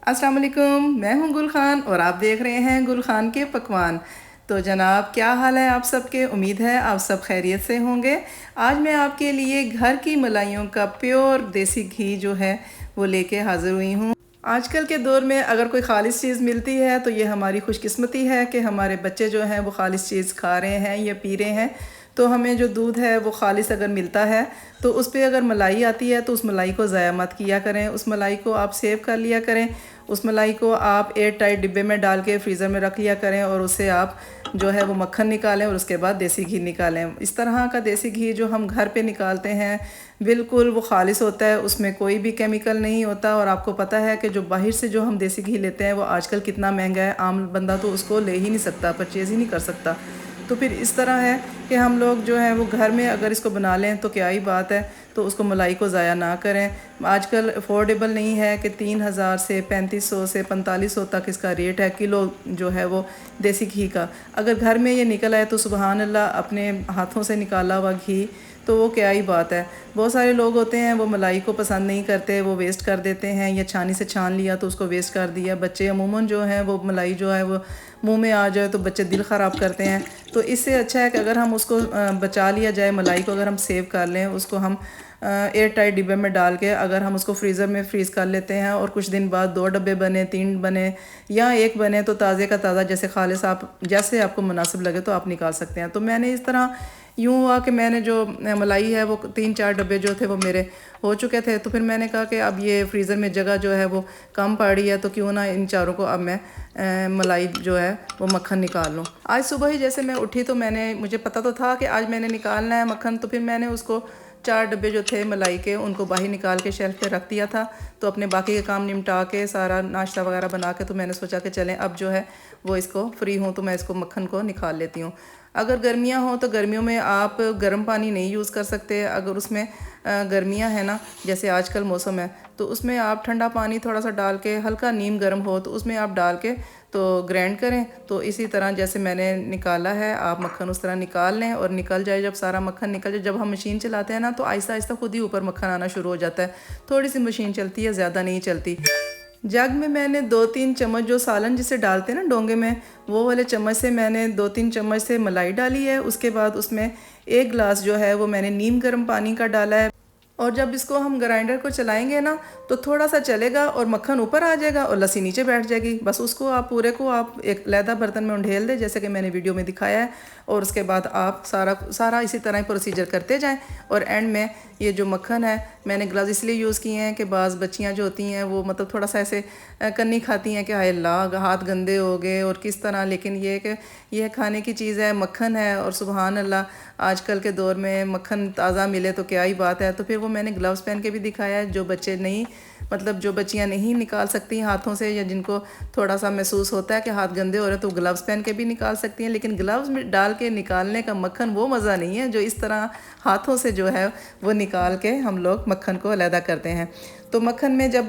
अस्सलाम वालेकुम, मैं हूं गुल खान और आप देख रहे हैं गुल खान के पकवान। तो जनाब, क्या हाल है आप सबके? उम्मीद है आप सब खैरियत से होंगे। आज मैं आपके लिए घर की मलाइयों का प्योर देसी घी जो है वो लेके हाज़िर हुई हूँ। आजकल के दौर में अगर कोई ख़ालिस चीज़ मिलती है तो ये हमारी खुशकिस्मती है कि हमारे बच्चे जो हैं वो ख़ालिस चीज़ खा रहे हैं या पी रहे हैं। तो हमें जो दूध है वो ख़ालिस अगर मिलता है तो उस पर अगर मलाई आती है तो उस मलाई को ज़ाया मत किया करें। उस मलाई को आप सेव कर लिया करें। उस मलाई को आप एयर टाइट डिब्बे में डाल के फ्रीज़र में रख लिया करें और उससे आप जो है वो मक्खन निकालें और उसके बाद देसी घी निकालें। इस तरह का देसी घी जो हम घर पे निकालते हैं बिल्कुल वो ख़ालिस होता है, उसमें कोई भी केमिकल नहीं होता। और आपको पता है कि जो बाहर से जो हम देसी घी लेते हैं वो आजकल कितना महंगा है, आम बंदा तो उसको ले ही नहीं सकता, परचेज़ ही नहीं कर सकता। तो फिर इस तरह है कि हम लोग जो है वो घर में अगर इसको बना लें तो क्या ही बात है। तो उसको मलाई को ज़ाया ना करें। आजकल अफोर्डेबल नहीं है कि 3000 से 3500 से 4500 तक इसका रेट है किलो जो है वो देसी घी का। अगर घर में ये निकल आए तो सुबहान अल्लाह, अपने हाथों से निकाला हुआ घी तो वो क्या ही बात है। बहुत सारे लोग होते हैं वो मलाई को पसंद नहीं करते, वो वेस्ट कर देते हैं, या छानी से छान लिया तो उसको वेस्ट कर दिया। बच्चे अमूमन जो हैं वो मलाई जो है वो मुंह में आ जाए तो बच्चे दिल ख़राब करते हैं। तो इससे अच्छा है कि अगर हम उसको बचा लिया जाए, मलाई को अगर हम सेव कर लें, उसको हम एयर टाइट डिब्बे में डाल के अगर हम उसको फ्रीज़र में फ्रीज़ कर लेते हैं और कुछ दिन बाद 2 डब्बे बने, 3 बने या 1 बने तो ताज़े का ताज़ा जैसे खालिस आप जैसे आपको मुनासिब लगे तो आप निकाल सकते हैं। तो मैंने इस तरह यूँ हुआ कि मैंने जो मलाई है वो 3-4 डब्बे जो थे वो मेरे हो चुके थे। तो फिर मैंने कहा कि अब ये फ्रीज़र में जगह जो है वो कम पड़ी है तो क्यों ना इन चारों को अब मैं मलाई जो है वो मक्खन निकाल लूँ। आज सुबह ही जैसे मैं उठी तो मुझे पता तो था कि आज मैंने निकालना है मक्खन। तो फिर मैंने उसको 4 डब्बे जो थे मलाई के उनको बाहर निकाल के शेल्फ पे रख दिया था। तो अपने बाकी के काम निपटा के सारा नाश्ता वगैरह बना के तो मैंने सोचा कि चलें अब जो है वो इसको फ्री हूँ तो मैं इसको मक्खन को निकाल लेती हूँ। अगर गर्मियाँ हों तो गर्मियों में आप गर्म पानी नहीं यूज़ कर सकते। अगर उसमें गर्मियाँ हैं ना, जैसे आजकल मौसम है, तो उसमें आप ठंडा पानी थोड़ा सा डाल के, हल्का नीम गर्म हो तो उसमें आप डाल के तो ग्राइंड करें। तो इसी तरह जैसे मैंने निकाला है आप मक्खन उस तरह निकाल लें। और निकल जाए, जब सारा मक्खन निकल जाए, जब हम मशीन चलाते हैं ना तो आहिस्ता आहिस्ता खुद ही ऊपर मक्खन आना शुरू हो जाता है। थोड़ी सी मशीन चलती है, ज़्यादा नहीं चलती। जग में मैंने 2-3 चम्मच जो सालन जिसे डालते हैं ना डोंगे में, वो वाले चम्मच से मैंने 2-3 चम्मच से मलाई डाली है। उसके बाद उसमें 1 गिलास जो है वो मैंने नीम गर्म पानी का डाला है। और जब इसको हम ग्राइंडर को चलाएंगे ना तो थोड़ा सा चलेगा और मक्खन ऊपर आ जाएगा और लस्सी नीचे बैठ जाएगी। बस उसको आप पूरे को आप एक लैदा बर्तन में उंडेल दें जैसे कि मैंने वीडियो में दिखाया है। और उसके बाद आप सारा इसी तरह ही प्रोसीजर करते जाएं। और एंड में ये जो मक्खन है मैंने ग्लव्स इसलिए यूज़ किए हैं कि बाज़ बच्चियाँ जो होती हैं वो मतलब थोड़ा सा ऐसे कन्नी खाती हैं कि हाय अल्लाह हाथ गंदे हो गए और किस तरह। लेकिन ये कि यह खाने की चीज़ है, मक्खन है, और सुबहान अल्लाह आजकल के दौर में मक्खन ताज़ा मिले तो क्या ही बात है। तो फिर वो मैंने ग्लव्स पहन के भी दिखाया है। जो बच्चे नहीं, मतलब जो बच्चियां नहीं निकाल सकती हाथों से, या जिनको थोड़ा सा महसूस होता है कि हाथ गंदे हो रहे तो ग्लव्स पहन के भी निकाल सकती हैं। लेकिन ग्लव्स में डाल के निकालने का मक्खन वो मज़ा नहीं है जो इस तरह हाथों से जो है वो निकाल के हम लोग मक्खन को अलहदा करते हैं। तो मक्खन में जब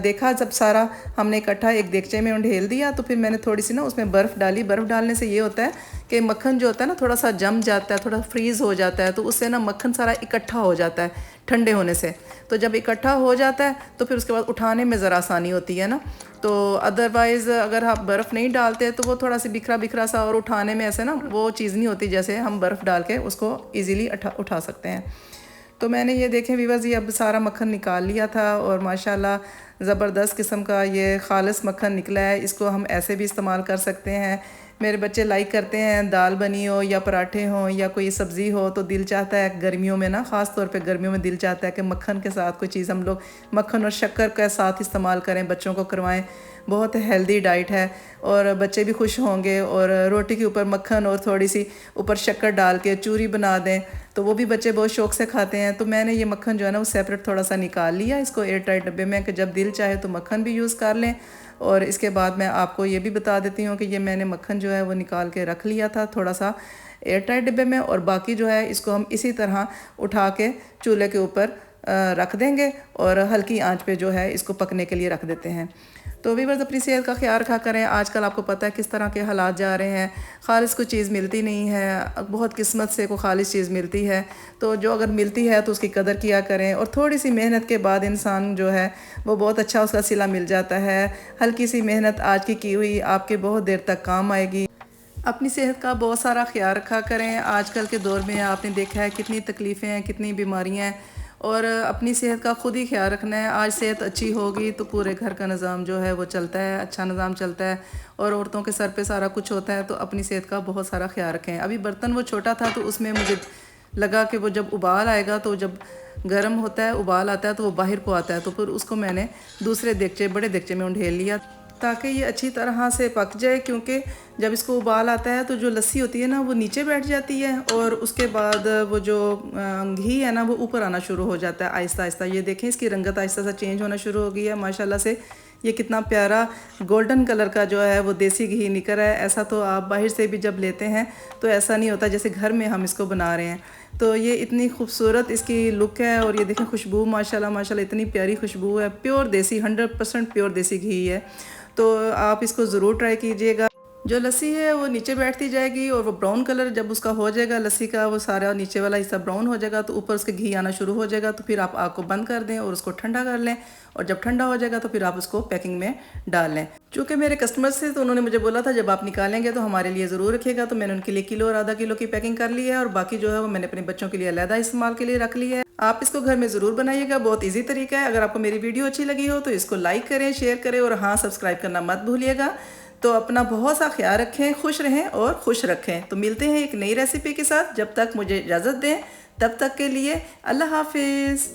देखा, जब सारा हमने इकट्ठा एक देगचे में उंडेल दिया तो फिर मैंने थोड़ी सी ना उसमें बर्फ़ डाली। बर्फ़ डालने से ये होता है कि मक्खन जो होता है ना थोड़ा सा जम जाता है, थोड़ा फ्रीज़ हो जाता है। तो उससे ना मक्खन सारा इकट्ठा हो जाता है ठंडे होने से। तो जब इकट्ठा हो जाता है तो फिर उसके बाद उठाने में ज़रा आसानी होती है ना। तो अदरवाइज़ अगर आप बर्फ़ नहीं डालते तो वो थोड़ा सी बिखरा बिखरा सा और उठाने में ऐसे ना वो चीज़ नहीं होती जैसे हम बर्फ़ डाल के उसको ईज़िली उठा सकते हैं। तो मैंने ये देखें व्यूअर्स, ये अब सारा मक्खन निकाल लिया था और माशाल्लाह ज़बरदस्त किस्म का ये ख़ालिस मक्खन निकला है। इसको हम ऐसे भी इस्तेमाल कर सकते हैं। मेरे बच्चे लाइक करते हैं, दाल बनी हो या पराठे हों या कोई सब्ज़ी हो तो दिल चाहता है गर्मियों में ना, ख़ास तौर पे गर्मियों में दिल चाहता है कि मक्खन के साथ कोई चीज़ हम लोग मक्खन और शक्कर के साथ इस्तेमाल करें, बच्चों को करवाएं। बहुत हेल्दी डाइट है और बच्चे भी खुश होंगे। और रोटी के ऊपर मक्खन और थोड़ी सी ऊपर शक्कर डाल के चूरी बना दें तो वो भी बच्चे बहुत शौक़ से खाते हैं। तो मैंने ये मक्खन जो है ना वो सेपरेट थोड़ा सा निकाल लिया, इसको एयर टाइट डब्बे में कि जब दिल चाहे तो मक्खन भी यूज़ कर लें। और इसके बाद मैं आपको ये भी बता देती हूँ कि ये मैंने मक्खन जो है वो निकाल के रख लिया था थोड़ा सा एयर टाइट डिब्बे में, और बाकी जो है इसको हम इसी तरह उठा के चूल्हे के ऊपर रख देंगे और हल्की आंच पे जो है इसको पकने के लिए रख देते हैं। तो वीवर्स अपनी सेहत का ख्याल रखा करें। आजकल आपको पता है किस तरह के हालात जा रहे हैं, खालिश कोई चीज़ मिलती नहीं है, बहुत किस्मत से कोई खालिश चीज़ मिलती है। तो जो अगर मिलती है तो उसकी कदर किया करें और थोड़ी सी मेहनत के बाद इंसान जो है वो बहुत अच्छा उसका सिला मिल जाता है। हल्की सी मेहनत आज की हुई आपके बहुत देर तक काम आएगी। अपनी सेहत का बहुत सारा ख्याल रखा करें। आजकल के दौर में आपने देखा है कितनी तकलीफ़ें हैं, कितनी बीमारियां हैं, और अपनी सेहत का खुद ही ख्याल रखना है। आज सेहत अच्छी होगी तो पूरे घर का निज़ाम जो है वो चलता है, अच्छा निज़ाम चलता है, और औरतों के सर पे सारा कुछ होता है। तो अपनी सेहत का बहुत सारा ख्याल रखें। अभी बर्तन वो छोटा था तो उसमें मुझे लगा कि वो जब उबाल आएगा, तो जब गर्म होता है उबाल आता है तो वो बाहर को आता है, तो फिर उसको मैंने दूसरे देगचे, बड़े देगचे में उंडेल लिया ताकि ये अच्छी तरह से पक जाए। क्योंकि जब इसको उबाल आता है तो जो लस्सी होती है ना वो नीचे बैठ जाती है, और उसके बाद वो जो घी है ना वो ऊपर आना शुरू हो जाता है आहिस्ता आहिस्ता। ये देखें इसकी रंगत आहिस्ता सा चेंज होना शुरू हो गई है माशाल्लाह से। ये कितना प्यारा गोल्डन कलर का जो है वो देसी घी निकल रहा है। ऐसा तो आप बाहर से भी जब लेते हैं तो ऐसा नहीं होता जैसे घर में हम इसको बना रहे हैं। तो ये इतनी खूबसूरत इसकी लुक है, और ये देखें खुशबू माशाल्लाह माशाल्लाह इतनी प्यारी खुशबू है। प्योर देसी 100% प्योर देसी घी है। तो आप इसको ज़रूर ट्राई कीजिएगा। जो लस्सी है वो नीचे बैठती जाएगी, और वो ब्राउन कलर जब उसका हो जाएगा लस्सी का, वो सारा नीचे वाला हिस्सा ब्राउन हो जाएगा तो ऊपर उसके घी आना शुरू हो जाएगा। तो फिर आप आग को बंद कर दें और उसको ठंडा कर लें, और जब ठंडा हो जाएगा तो फिर आप उसको पैकिंग में डाल लें। चूँकि मेरे कस्टमर्स थे तो उन्होंने मुझे बोला था जब आप निकालेंगे तो हमारे लिए ज़रूर रखिएगा। तो मैंने उनके लिए किलो और आधा किलो की पैकिंग कर ली है, और बाकी जो है वो मैंने अपने बच्चों के लिए अलहदा इस्तेमाल के लिए रख ली है। आप इसको घर में ज़रूर बनाइएगा, बहुत इजी तरीका है। अगर आपको मेरी वीडियो अच्छी लगी हो तो इसको लाइक करें, शेयर करें, और हाँ सब्सक्राइब करना मत भूलिएगा। तो अपना बहुत सा ख्याल रखें, खुश रहें और खुश रखें। तो मिलते हैं एक नई रेसिपी के साथ। जब तक मुझे इजाज़त दें तब तक के लिए अल्लाह हाफिज़।